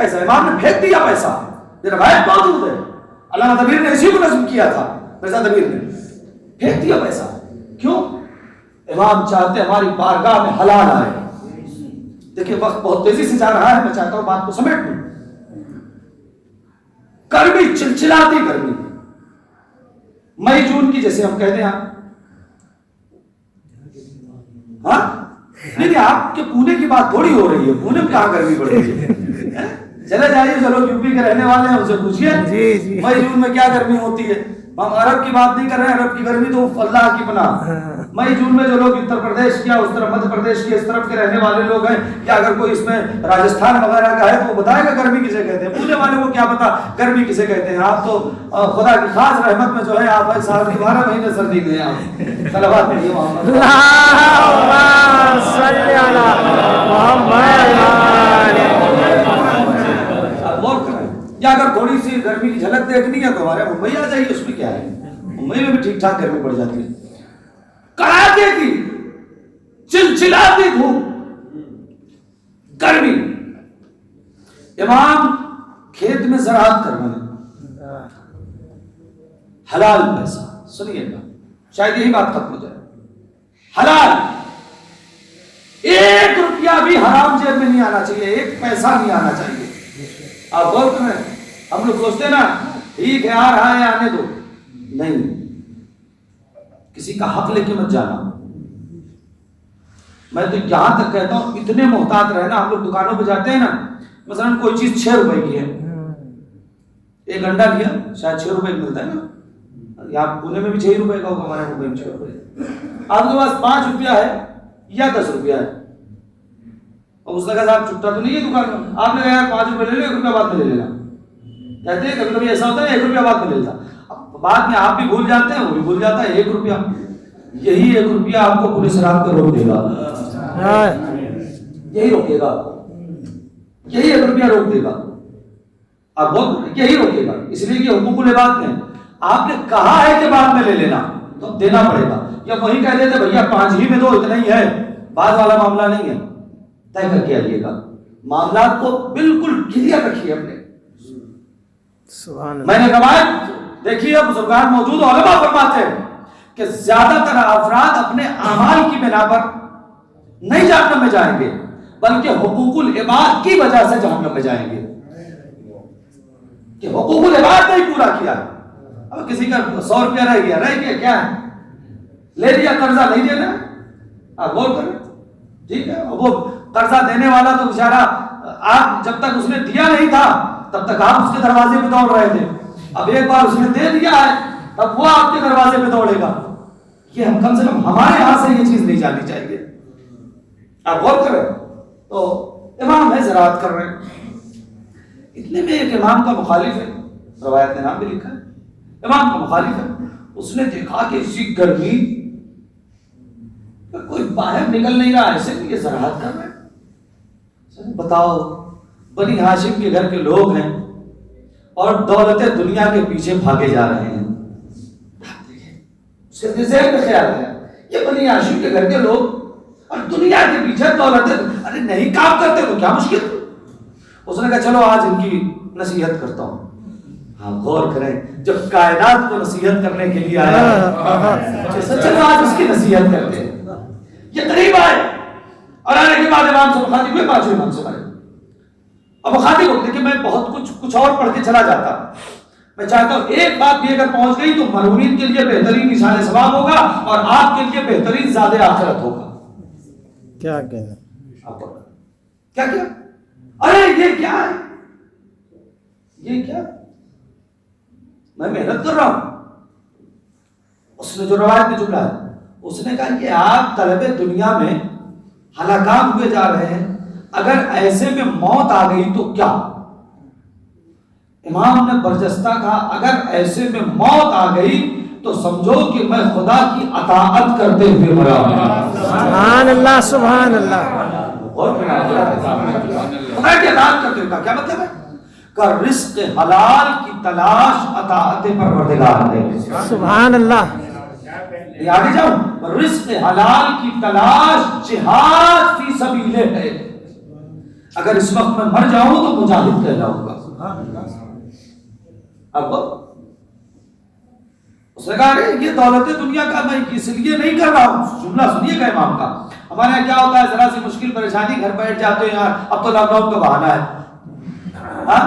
پیسہ امام نے پھینک دیا پیسہ. یہ روایت موجود ہے. علامہ دبیر نے اسی کو نظم کیا تھا. مرزا دبیر نے پھینک دیا پیسہ. کیوں؟ امام چاہتے ہماری بارگاہ میں حلال آئے. دیکھیں وقت بہت تیزی سے جا رہا ہے, میں چاہتا ہوں بات کو سمیٹ لوں. گرمی, چلچلاتی گرمی, مئی جون کی جیسے ہم کہتے ہیں. ہاں نہیں, آپ کے پونے کی بات تھوڑی ہو رہی ہے. پونے میں کہاں گرمی پڑ رہی ہے؟ چلے جائیے, چلو یو پی کے رہنے والے ہیں, ان سے پوچھیے مئی جون میں کیا گرمی ہوتی ہے. ہم عرب کی بات نہیں کر رہے ہیں, عرب کی گرمی تو اللہ کی پناہ. مئی جون میں جو لوگ اتر پردیش یا اس طرف مدھیہ پردیش کے اس طرف کے رہنے والے لوگ ہیں, یا اگر کوئی اس میں راجستھان وغیرہ کا ہے تو وہ بتائے گا گرمی کسے کہتے ہیں. پونے والے کو کیا پتا گرمی کسے کہتے ہیں. آپ تو خدا کی خاص رحمت میں جو ہے آپ بھائی صاحب کی 12 مہینے سردی میں ہیں. آپ صلوات پڑھیے محمد. اللهم صل على محمد. غور کریں, یا اگر تھوڑی سی گرمی کی جھلک دیکھنی ہے تو ہمارے ممبئی آ جائیے, اس میں کیا ہے. ممبئی میں بھی ٹھیک ٹھاک گرمی پڑ جاتی ہے. کڑاکے کی چلچلاتی دھوپ, گرمی. امام کھیت میں زراعت کر رہے ہیں, حلال پیسہ. سنیے گا, شاید یہی بات ختم ہو جائے. حلال, 1 روپیہ بھی حرام جیب میں نہیں آنا چاہیے, 1 پیسہ نہیں آنا چاہیے. آپ غور کریں, ہم لوگ سوچتے ہیں نا ٹھیک ہے آ رہا ہے آنے دو. نہیں, کسی کا حق لے کے مت جانا. میں تو یہاں تک کہتا ہوں اتنے محتاط رہنا. ہم لوگ دکانوں پہ جاتے ہیں نا, مثلا کوئی چیز 6 روپے کی ہے, ایک انڈا لیا شاید 6 روپے کی ملتا ہے نا. یہاں پونے میں بھی 6 روپے کا ہوگا, ہمارے ممبئی میں 6 روپے. آپ کے پاس 5 روپیہ ہے یا 10 روپیہ ہے, اور اس طرح سے آپ چھٹا تو نہیں ہے دکان میں. آپ نے کہا یار 5 روپے لے لو, 1 روپیہ بعد میں لے لینا. کہتے ہیں کبھی کبھی ایسا ہوتا ہے 1 روپیہ بعد میں لے لیتا. بعد میں آپ بھی بھول جاتے ہیں, وہ بھی بھول جاتا ہے. 1 روپیہ, یہی 1 روپیہ آپ کو پولیس رات کو روک دے گا. یہی روکے گا آپ کو, یہی 1 روپیہ روک دے گا. آپ بہت یہی روکے گا, اس لیے کہ حقوق العباد میں آپ نے کہا ہے کہ بعد میں لے لینا تو دینا پڑے گا. یا وہی کہہ دیتے بھیا 5 ہی میں دو, اتنا ہی ہے, بعد والا معاملہ نہیں ہے. طے کر کے آئیے گا, معاملات کو بالکل کلیئر رکھیے اپنے. میں نے روایت دیکھیے, بزرگان موجود علماء فرماتے ہیں کہ زیادہ تر افراد اپنے اعمال کی بنا پر نہیں جہنم میں جائیں گے, بلکہ حقوق العباد کی وجہ سے جہنم میں جائیں گے, کہ حقوق العباد نہیں پورا کیا. اب کسی کا 100 روپیہ رہ گیا کیا ہے, لے لیا قرضہ نہیں دینا. آپ غور کریں, ٹھیک ہے, وہ قرضہ دینے والا تو بیچارہ آپ جب تک اس نے دیا نہیں تھا تب تک آپ اس کے دروازے پہ دوڑ رہے تھے. اب ایک بار اس نے دے دیا ہے تب وہ آپ کے دروازے پہ دوڑے گا. یہ ہم کم سے کم ہمارے یہاں سے یہ چیز نہیں جانی چاہیے. آپ غور کریں تو امام ہے زراعت کر رہے ہیں. اتنے میں ایک امام کا مخالف ہے, روایت نے نام بھی لکھا ہے, امام کا مخالف ہے. اس نے دیکھا کہ اسی گرمی کوئی باہر نکل نہیں رہا, ایسے بھی یہ زراعت کر رہے ہیں. بتاؤ, بنی ہاشم کے گھر کے لوگ ہیں اور دولت دنیا کے پیچھے بھاگے جا رہے ہیں. اس کے ذہن میں خیال ہے یہ بنی ہاشم کے گھر کے لوگ اور دنیا کے پیچھے دولت, ارے نہیں کام کرتے تو کیا مشکل. اس نے کہا چلو آج ان کی نصیحت کرتا ہوں. ہاں غور کریں, جب کائنات کو نصیحت کرنے کے لیے آیا چلو آج اس کی نصیحت کرتے ہیں. یہ قریب آئے اور آنے کے بعد امام سے مخاطب ہوئے, 5 امام سے بھائی. اب مخاطب ہوتے کہ میں بہت کچھ اور پڑھ کے چلا جاتا, میں چاہتا ہوں ایک بات بھی اگر پہنچ گئی تو مرہونین کے لیے بہترین نشان ثواب ہوگا اور آپ کے لیے بہترین زیادہ آخرت ہوگا. کیا کہنا, کیا کیا, ارے یہ کیا ہے, یہ کیا, میں محنت کر رہا ہوں. اس نے جو روایت میں جملہ ہے, اس نے کہا کہ آپ طلب دنیا میں ہلاکان ہوئے جا رہے ہیں, اگر ایسے میں موت آ گئی تو کیا. امام نے برجستہ کہا اگر ایسے میں موت آ گئی تو سمجھو کہ میں خدا کی اطاعت کرتے ہوئے مرا ہوں. سبحان اللہ, سبحان اللہ. اور خدا کی اطاعت کرتے ہوئے کیا مطلب ہے, کہ رزق حلال کی تلاش اطاعت پروردگار ہے. سبحان اللہ. آگے جاؤں, رزق حلال کی تلاش جہاد فی سبیلہ ہے. اگر اس وقت میں مر جاؤں تو مجاہد کہلاؤں گا. اب اس نے کہا یہ دولت دنیا کا میں اس لیے نہیں کر رہا ہوں. جملہ سنیے گا امام کا. ہمارے یہاں کیا ہوتا ہے, ذرا سی مشکل پریشانی گھر بیٹھ جاتے ہیں, یار اب تو لاک ڈاؤن کا بہانہ ہے, ہاں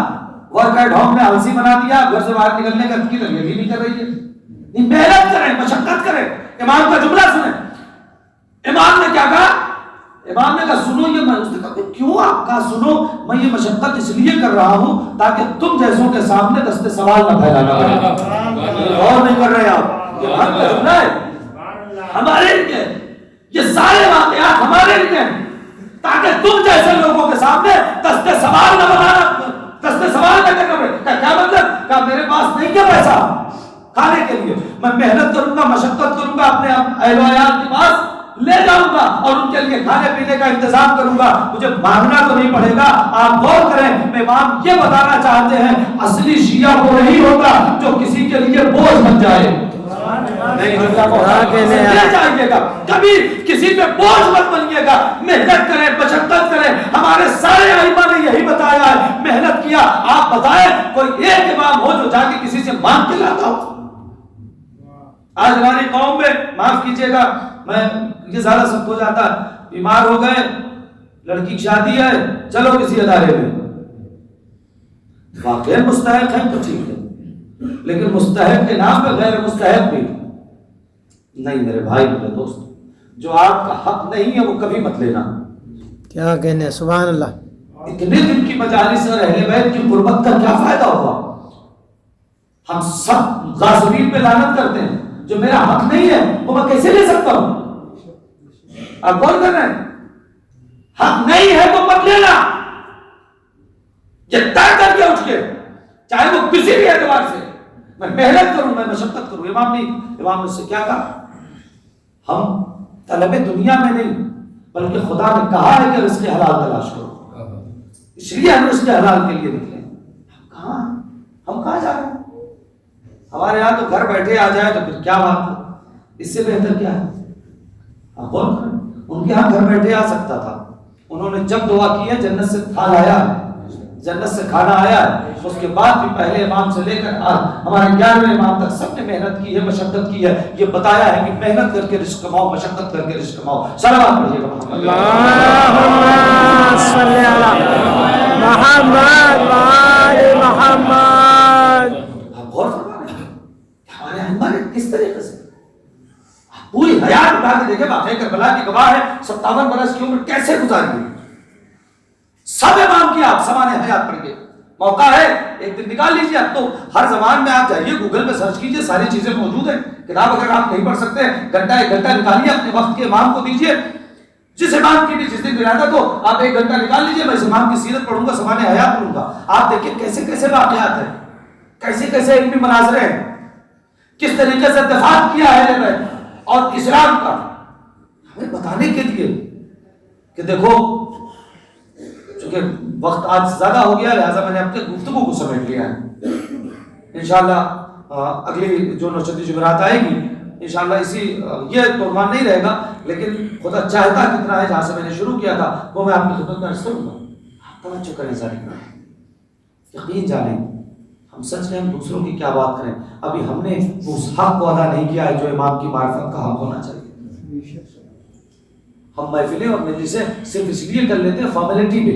ورک ایٹ ہوم نے آلسی بنا دیا, گھر سے باہر نکلنے کا کی ترغیب بھی نہیں کر رہی ہے. نہیں, محنت کریں, مشقت کریں. امام کا جملہ سنیں. امام نے کیا کہا؟ امام نے کہا سنو یہ, میں اس نے کہا کیوں آپ کہا سنو, میں یہ مشقت اس لیے کر رہا ہوں تاکہ تم جیسوں کے سامنے دستے سوال نہ پھیلانا پڑے. اور نہیں کر رہے آپ, یہ امام کا جملہ ہے ہمارے لیے, یہ سارے واقعات ہمارے لیے, تاکہ تم جیسے لوگوں کے سامنے دستے سوال نہ بنانا, دستے سوال نہ کرنا پڑے. کیا مطلب؟ کہا میرے پاس نہیں ہے پیسہ کھانے کے لیے, میں محنت کروں گا, مشقت کروں گا, اپنے اہل و عیال کے پاس لے جاؤں گا اور ان کے لیے کھانے پینے کا انتظام کروں گا, مجھے مانگنا تو نہیں پڑے گا. آپ غور کریں, امام یہ بتانا چاہتے ہیں اصلی شیعہ وہ نہیں ہوتا جو کسی کے لیے بوجھ بن جائے. نہیں چاہیے گا کبھی کسی پہ بوجھ مت بنیے گا. محنت کریں, مشقت کریں. ہمارے سارے ائمہ نے یہی بتایا ہے, محنت کیا. آپ بتائیں کوئی ایک امام ہو جو جا کے کسی سے مانگ کے لاتا ہو. آج ہماری قوم میں, معاف کیجیے گا, میں یہ زیادہ سخت ہو جاتا, بیمار ہو گئے, لڑکی کی شادی ہے, چلو کسی ادارے میں. واقعی مستحق ہیں تو ٹھیک ہے, لیکن مستحق کے نام پہ غیر مستحق بھی نہیں. میرے بھائی میرے دوست, جو آپ کا حق نہیں ہے وہ کبھی مت لینا. کیا کہنے, سبحان اللہ. اتنے دن کی مجالس اور اہل بیت کی قربت کا کیا فائدہ ہوا؟ ہم سب غاصبین پہ لعنت کرتے ہیں. جو میرا حق نہیں ہے وہ میں کیسے لے سکتا ہوں؟ آپ غور کر رہے ہیں, حق نہیں ہے تو مت لینا. یہ طے کر کے اٹھ کے, چاہے وہ کسی بھی اعتبار سے, میں محنت کروں, میں مشقت کروں. امام نے اس سے کیا کہا؟ ہم طلب دنیا میں نہیں بلکہ خدا نے کہا ہے کہ رزق حلال تلاش کرو, اس لیے ہم رزق حلال کے لیے نکلے. ہم کہاں جا رہے ہیں؟ ہمارے یہاں تو گھر بیٹھے آ جائے تو پھر کیا بات ہے, اس سے بہتر کیا ہے؟ آپ غور کریں, ان کے ہاں گھر بیٹھے آ سکتا تھا. انہوں نے جب دعا کی ہے جنت سے پھل آیا, جنت سے کھانا آیا, اس کے بعد بھی پہلے امام سے لے کر ہمارے 11ویں امام تک سب نے محنت کی ہے, مشقت کی ہے. یہ بتایا ہے کہ محنت کر کے رزق کماؤ, مشقت کر کے رزق کماؤ. صلوات پڑھیے گا محمد صلی علی محمد و آل محمد. آپ غور فرمائیں ہمارے ائمہ نے کس طریقے سے پوری حیات اٹھا کے دیکھے. واقعہ کربلا کی گواہ ہے, 57 برس کی عمر کیسے گزاری. سب امام کی آپ سمانے حیات پڑھ گئے. موقع ہے ایک دن نکال لیجیے. اب تو ہر زمان میں آپ جائیے, گوگل پہ سرچ کیجیے, ساری چیزیں موجود ہیں. کتاب اگر آپ نہیں پڑھ سکتے, گھنٹہ 1 گھنٹہ نکالیے, اپنے وقت کے امام کو دیجیے. جس امام کی بھی جس دن ولادت ہو آپ 1 گھنٹہ نکال لیجیے, میں اس امام کی سیرت پڑھوں گا, سمانے حیات پڑھوں گا. آپ دیکھیں کیسے کیسے واقعات ہیں, کیسے کیسے علمی مناظرے ہیں, کس طریقے سے دفاع کیا ہے اور اسلام کا, ہمیں بتانے کے لیے کہ دیکھو. چونکہ وقت آج زیادہ ہو گیا لہٰذا میں نے اپنے گفتگو کو سمیٹ لیا ہے. انشاءاللہ اگلی جو نوشتی جمعرات آئے گی انشاءاللہ اسی یہ عنوان نہیں رہے گا, لیکن خدا چاہتا کتنا ہے جہاں سے میں نے شروع کیا تھا وہ میں آپ کی خدمت میں عرض کروں گا. توجہ کریں ذرا, یقین جانیں ہم سچ میں ہم دوسروں کی کیا بات کریں. ابھی ہم نے اس حق کو ادا نہیں کیا ہے جو امام کی معرفت کا حق ہونا چاہیے. ہم محفلیں اور مجلسیں صرف اس لیے کر لیتے ہیں فارمیلٹی پہ,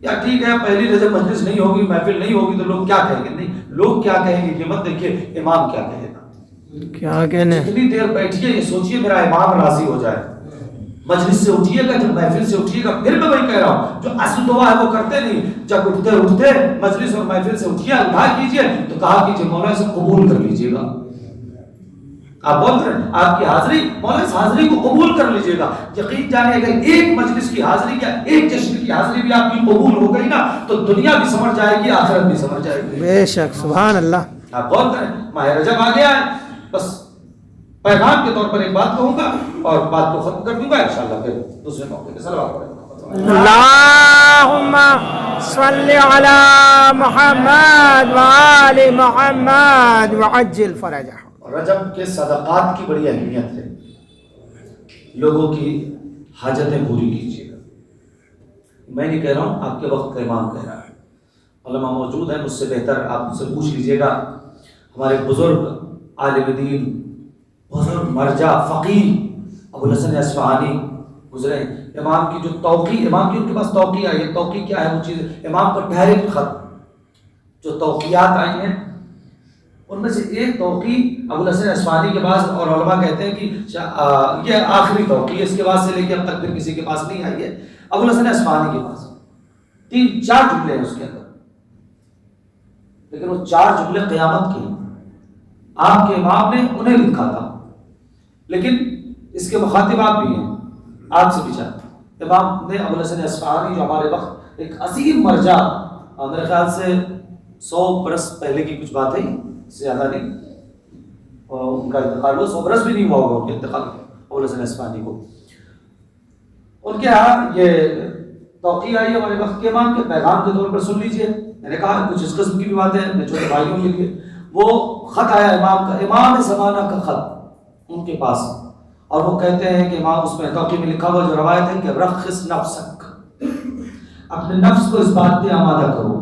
یا ٹھیک ہے پہلی رجب مجلس نہیں ہوگی, محفل نہیں ہوگی تو لوگ کیا کہیں گے. نہیں, لوگ کیا کہیں گے یہ مت دیکھیے, امام کیا کہے گا. کیا کہنے, جتنی دیر بیٹھیے یہ سوچیے میرا امام راضی ہو جائے. مجلس سے اٹھیے گا, جب محفل سے اٹھیے گا, پھر میں وہی کہہ رہا ہوں جو اصل دعا ہے وہ کرتے نہیں. جب اٹھتے مجلس اور محفل سے اٹھیے, اٹھا کیجیے تو کہا کیجیے مولا سے قبول کر لیجیے گا. آپ بول رہے ہیں آپ کی حاضری, مولا اس حاضری کو قبول کر لیجیے گا. یقین جانے اگر ایک مجلس کی حاضری یا ایک جشن کی حاضری بھی آپ کی قبول ہو گئی نا تو دنیا بھی سمجھ جائے گی, آخرت بھی سمجھ جائے گی. بے شک, سبحان اللہ. آپ غور کریں, ماہ رجب آ گیا ہے, بس پیغام کے طور پر ایک بات کہوں گا اور بات کو ختم کر دوں گا انشاءاللہ. پھر دوسرے موقع پہ صلوات پڑھیں. اللہم صلی علی محمد و آل محمد وعجل فرجہ. رجب کے صدقات کی بڑی اہمیت ہے. لوگوں کی حاجتیں پوری کیجیے گا. میں نہیں کہہ رہا ہوں، آپ کے وقت کا امام کہہ رہا ہے. علماء موجود ہیں مجھ سے بہتر، آپ مجھ سے پوچھ لیجئے گا. ہمارے بزرگ عالم دین، بزرگ مرجع فقیہ ابو الحسن اصفہانی گزرے. امام کی جو توقیع، امام کی ان کے پاس توقیع آئی ہے. توقیع کیا ہے؟ وہ چیز امام کا ڈائریکٹ خط، جو توقیعات آئی ہیں ان میں سے ایک توقیع ابو الحسن اصفہانی کے پاس، اور علماء کہتے ہیں کہ یہ آخری توقیع، اس کے بعد سے لے کے اب تک پھر کسی کے پاس نہیں آئی ہے. ابو الحسن اصفہانی کے پاس 3-4 جملے ہیں اس کے اندر، لیکن وہ 4 جملے قیامت کے ہیں. آپ کے امام نے انہیں لکھا تھا، لیکن اس کے مخاطب آپ بھی ہیں، آپ سے بھی چاہتے. امام نے ابو الحسن اصفہانی جو ہمارے وقت ایک عظیم مرجع، میرے خیال سے 100 برس پہلے کی کچھ بات ہے، زیادہ نہیں، اور ان کا انتقال 100 برس بھی نہیں ہوا ہوگا ان کے انتقال ابو الحسن اصفہانی کو. ان کے یہاں یہ توقیع آئی ہمارے وقت کے امام کے پیغام کے طور پر سن لیجئے. میں نے کہا کچھ اس قسم کی بھی باتیں ہیں میں چھوٹے بھائیوں کے لیے. وہ خط آیا امام کا، امام زمانہ کا خط ان کے پاس، اور وہ کہتے ہیں کہ امام اس میں توقیع میں لکھا ہوا جو روایت ہے کہ رخص نفسک، اپنے نفس کو اس بات پہ آمادہ کرو.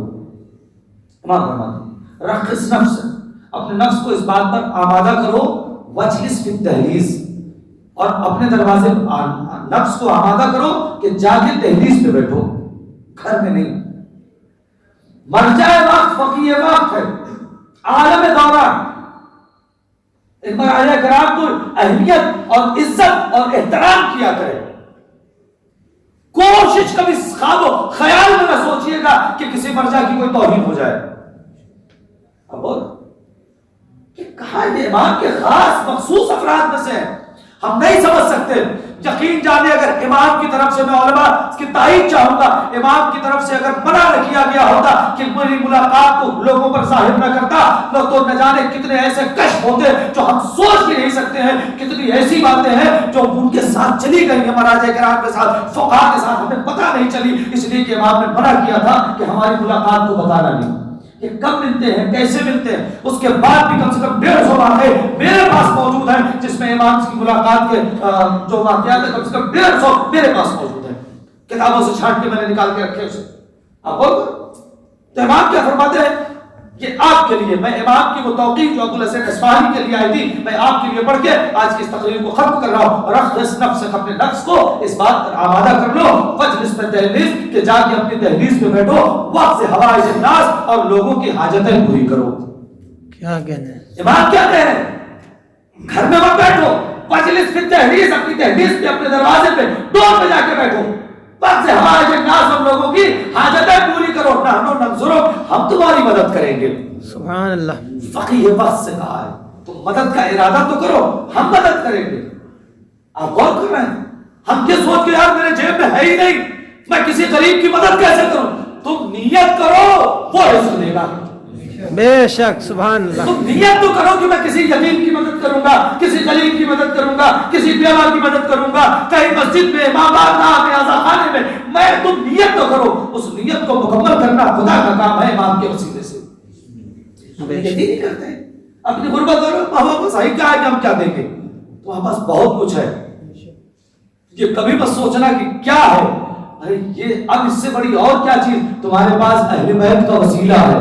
امام فرماتے رخص نفسک، اپنے نفس کو اس بات پر آمادہ کرو، وجلس فی التحلیز، اور اپنے دروازے نفس کو آمادہ کرو کہ جا کے دہلیز پہ بیٹھو، گھر میں نہیں. مرجع وقت فقیہ وقت ہے، عالم دوران. ایک بار آیا کرام کو اہمیت اور عزت اور احترام کیا کرے. کوشش کبھی خواب و خیال میں نہ سوچیے گا کہ کسی مرجع کی کوئی توہین ہو جائے. اب بول کہ کہا یہ امام کے خاص مخصوص افراد میں سے ہیں، ہم نہیں سمجھ سکتے. یقین جانے اگر امام کی طرف سے، میں علماء کی تائید چاہوں گا، امام کی طرف سے اگر منع نہ کیا گیا ہوتا کہ میری ملاقات کو لوگوں پر ظاہر نہ کرتا، تو نہ جانے کتنے ایسے کشف ہوتے جو ہم سوچ بھی نہیں سکتے ہیں. کتنی ایسی باتیں ہیں جو ان کے ساتھ چلی گئی ہیں، مراجع کرام کے ساتھ، فقہاء کے ساتھ، ہمیں پتہ نہیں چلی، اس لیے کہ امام نے منع کیا تھا کہ ہماری ملاقات کو بتانا نہیں، کہ کب ملتے ہیں، کیسے ملتے ہیں. اس کے بعد بھی کم سے کم 150 واقعے میرے پاس موجود ہیں جس میں امام کی ملاقات کے جو واقعات ہیں کم سے کم 150 میرے پاس موجود ہیں، کتابوں سے چھانٹ کے میں نے نکال کے رکھے اسے. اب تو امام کیا فرماتے ہیں کہ آپ کے لیے، میں امام کی وہ توقیع جو ابو الحسن اصفہانی کے لیے آئی تھی، میں آپ کے لیے پڑھ کے آج کی اس تقریر کو ختم کر رہا ہوں. رخص نفسک، اپنے نفس کو اس بات پر آمادہ کر لو، وجلس فی التحلیز، کہ جا کے اپنی دہلیز پہ بیٹھو، وقت سے حوائج الناس، اور لوگوں کی حاجتیں پوری کرو. کیا کہنا ہے امام کیا کہہ رہے ہیں؟ گھر میں مت بیٹھو، وجلس فی التحلیز، اپنی دہلیز پہ، اپنے دروازے پہ، ڈور پہ جا کے بیٹھو، وقت سے حوائج الناس، اور لوگوں کی حاجتیں پوری کرو. نحن ننصرک، ہم تمہاری مدد کریں گے. سبحان اللہ. فقیہ وقت سے کہا ہے تو مدد کا ارادہ تو کرو، ہم مدد کریں گے. آپ غور کر رہے ہیں؟ ہم یہ سوچ کے یار میرے جیب میں ہے ہی نہیں، میں کسی غریب کی مدد کیسے کروں؟ تم نیت کرو، وہ رزق دے گا. بے شک. سبحان اللہ. تم نیت تو کرو کہ میں کسی یتیم کی مدد کروں گا، کسی غریب کی مدد کروں گا، کسی بیوہ کی مدد کروں گا، کہیں مسجد میں، امام باغ میں، عزاخانے میں تم نیت تو کرو. اس نیت کو مکمل کرنا خدا کا کام ہے امام کے وسیلے سے. ہم یہ نہیں کرتے. اپنی غربت اور ہمارے پاس ہے کیا ہے کہ ہم کیا دیں گے؟ تو ہمارے پاس بہت کچھ ہے. یہ کبھی بس سوچنا کہ کیا ہے، ارے یہ اب اس سے بڑی اور کیا چیز، تمہارے پاس اہل بیت کا وسیلہ ہے.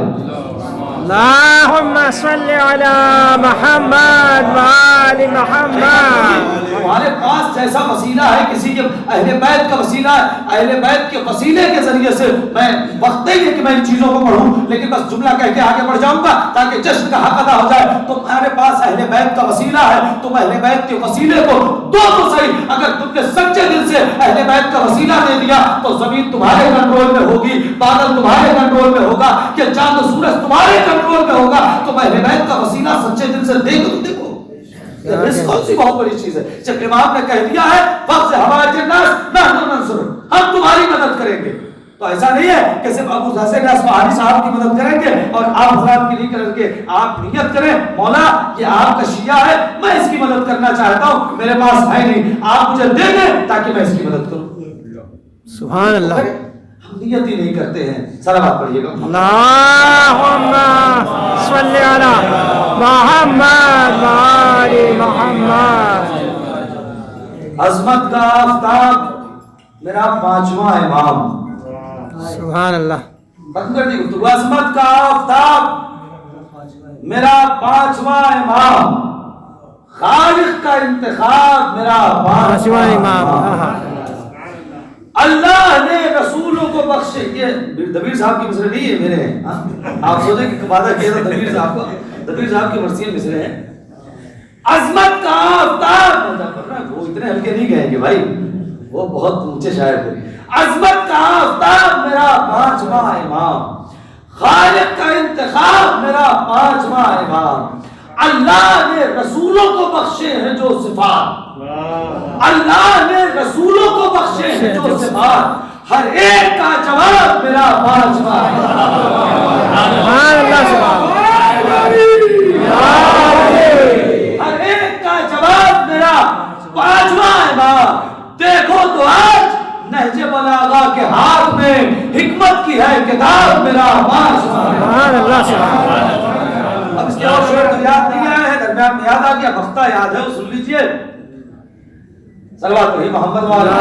اللهم صل على محمد وآل محمد. تمہارے پاس جیسا وسیلہ ہے کسی کے اہل بیت کا وسیلہ ہے، اہل بیت کے وسیلے کے ذریعے سے میں وقت نہیں ہے کہ میں ان چیزوں کو پڑھوں، لیکن بس جملہ کہہ کے آگے بڑھ جاؤں گا تاکہ جشن کا حق ادا ہو جائے. تمہارے پاس اہل بیت کا وسیلہ ہے، تم اہل بیت کے وسیلے کو دو تو صحیح. اگر تم نے سچے دل سے اہل بیت کا وسیلہ دے دیا تو زمین تمہارے کنٹرول میں ہوگی، بادل تمہارے کنٹرول میں ہوگا، کہ چاند و سورج تمہارے کنٹرول میں ہوگا. تم اہل بیت کا وسیلہ سچے دل سے دے تو دیکھو، یہ کون سی بہت بڑی چیز ہے. جب امام نے کہہ دیا ہے وقت سے حوائج الناس نحن ننصرک، ہم تمہاری مدد کریں گے، تو ایسا نہیں ہے کہ صرف ابو الحسن اصفہانی صاحب کی مدد کریں گے اور آپ حضرات کی نہیں کریں گے. آپ نیت کریں مولا یہ آپ کا شیعہ ہے، میں اس کی مدد کرنا چاہتا ہوں، میرے پاس ہے نہیں، آپ مجھے دے دیں تاکہ میں اس کی مدد کروں. سبحان اللہ. ہم نیت ہی نہیں کرتے ہیں. صلوات پڑھیے گا. اللهم صل على محمد وآل محمد. عظمت کا آفتاب میرا 5واں امام سبحان اللہ. ختم کر دی گفتگو. عظمت کا آفتاب میرا پانچواں امام, خالق کا انتخاب میرا پانچواں امام. اللہ نے رسولوں کو بخشے. یہ دبیر صاحب کی مصرے نہیں ہے میرے ہیں, آپ سوچیں کہ وعدہ کیا تھا دبیر صاحب کو, دبیر صاحب کی مرثیین مصرے ہیں. عظمت کا آفتاب, وہ اتنے ہلکے نہیں کہیں گے بھائی, وہ بہت اونچے شاعر تھے. عظمت کا آفتاب میرا پانچواں امام, خالق کا انتخاب میرا پانچواں امام. اللہ نے رسولوں کو بخشے ہیں جو صفات, اللہ نے رسولوں کو بخشے ہیں جو صفات, ہر ایک کا جواب میرا پانچواں سبحان اللہ. ہر ایک کا جواب میرا پانچواں امام. دیکھو تو آج نہج بلاغہ کے ہاتھ میں حکمت کی ہے کتاب میرا پانچواں. سبحان اللہ. اب اس کے اور شعر تو یاد نہیں آیا ہے, درمیان میں یاد آ گیا, بختہ یاد ہے, وہ سن لیجئے. صلوات پڑھیے محمد والا.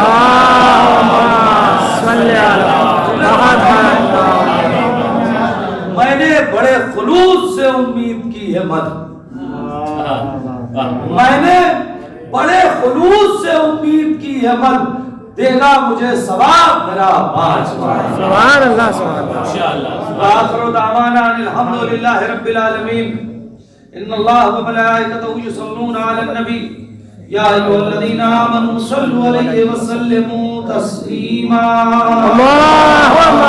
میں نے بڑے خلوص سے امید کی ہے مدد, میں نے بڑے خلوص سے امید کی ہے مدد, دے گا مجھے ثواب میرا پانچواں. سبحان اللہ. سبحان اللہ. آخر دعوانا الحمد للہ رب العالمین. ان اللہ وملائکتہ یصلون علی النبی یا ایھا الذین آمنوا صلوا علیہ وسلموا تسلیما. اللهم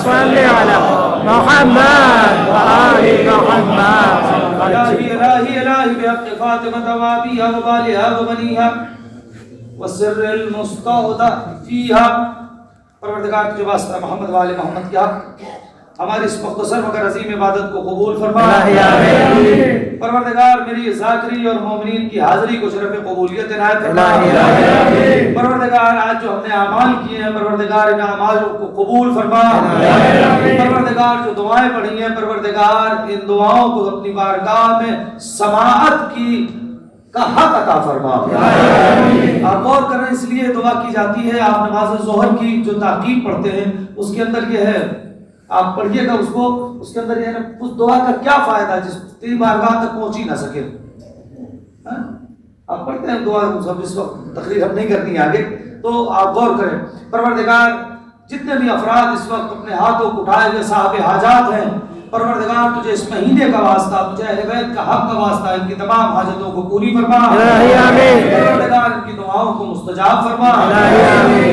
صل على محمد وآل محمد. الہی الہی الہی بحق فاطمہ وابیہا وبالہا وبنیہا وسر المستودع فیہا. پروردگار کے واسطہ محمد والے محمد کی حق ہماری اس مختصر مگر عظیم عبادت کو قبول فرما. پروردگار میری ذاکری اور مومنین کی حاضری کو شرف قبولیت عنایت فرما. پروردگار آج جو ہم نے اعمال کیے ہیں, پروردگار ان اعمال کو قبول فرما. پروردگار جو دعائیں پڑھی ہیں, پروردگار ان دعاؤں کو اپنی بارگاہ میں سماعت کی کا حق عطا فرما. آپ غور کریں, اس لیے دعا کی جاتی ہے. آپ نماز ظہر کی جو تاکید پڑھتے ہیں اس کے اندر یہ ہے, آپ پڑھیے گا اس کو, اس کے اندر یہ ہے اس دعا کا کیا فائدہ جس تیری بارگاہ تک پہنچ ہی نہ سکے. آپ پڑھتے ہیں دعا, سب اس وقت تقریر ہم نہیں کرنی آگے, تو آپ غور کریں. پروردگار جتنے بھی افراد اس وقت اپنے ہاتھوں کو اٹھائے ہوئے صاحب حاجات ہیں, پروردگار تجھے اس مہینے کا واسطہ, تجھے اہل بیت کا حق کا واسطہ, ان کی تمام حاجتوں کو پوری فرما. پروردگار ان کی دعاؤں کو مستجاب فرما.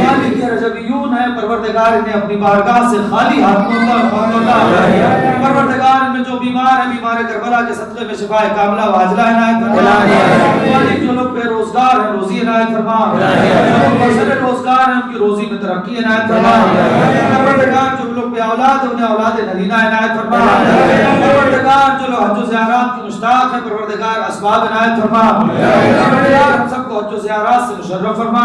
مالک رجبیون ہیں, پروردگار انہیں اپنی بارگاہ سے خالی ہاتھوں کا. پروردگار ان میں جو بیمار ہیں, بیمار کربلا کے صدقے میں شفاء کاملہ و عاجلہ عنایت فرما. مالک جو لوگ بے روزگار ہیں روزی عنایت فرما. جو روزگار ہیں ان کی روزی میں ترقی عنایت فرما. پروردگار جو لوگ بے اولاد ہیں انہیں اولاد نرینہ عنایت فرما. پروردگار جو لوگ حج و زیارات کی مشتاق ہیں, پروردگار اسباب عنایت فرما. پروردگار ہم سب کو حج و زیارات سے مشرف فرما.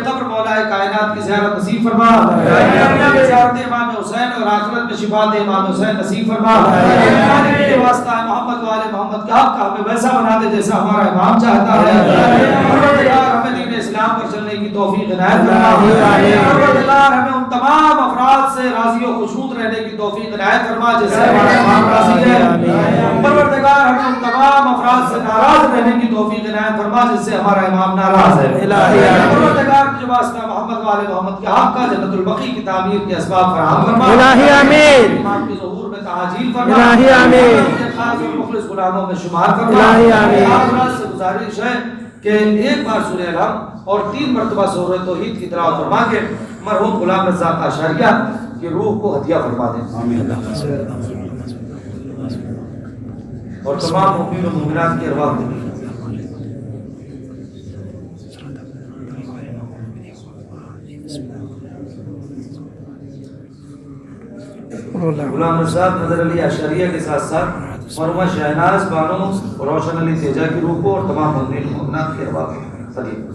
قبر مولا کائنات کی زیارت نصیب فرما. زیارت امام حسین اور آخرت میں شفاعت امام حسین نصیب فرما. کے واسطہ محمد والے محمد کا حق ہمیں ویسا بنا دے جیسا ہمارا امام چاہتا ہے. پروردگار ہمیں دین اسلام پر چلنے کی توفیق عنایت فرما. پروردگار ہمیں ان تمام افراد سے راضی و خشنود رہنے کی توفیق عنایت فرما جیسے ہمارا امام راضی ہے. پروردگار ہمیں ان تمام افراد سے ناراض رہنے کی توفیق عنایت فرما جس سے ہمارا امام ناراض ہے. پروردگار کے واسطہ محمد والے محمد کے حق کا جنت البقیع کی تعمیر کے اسباب فراہم فرما. الہی آمین. امام کے ظہور میں تعجیل فرما. الہی آمین. خاص اور مخلص غلاموں میں شمار فرما. الہی آمین. آپ راز سے گزارش ہے کہ ایک بار سورہ الحمد اور 3 مرتبہ سورہ توحید کی تلاوت فرما کے مرحوم غلام رزاق اشعریہ کی روح کو ہدیہ فرما دیں. اور تمام مومنین و مومنات کی ارواح کو غلام رزاق نظر علی اشعریہ کے ساتھ ساتھ مرحومہ شہناز بانو روشن علی تیجا کی روح کو اور تمام مومنین و مومنات کی ارواح کو خدیب.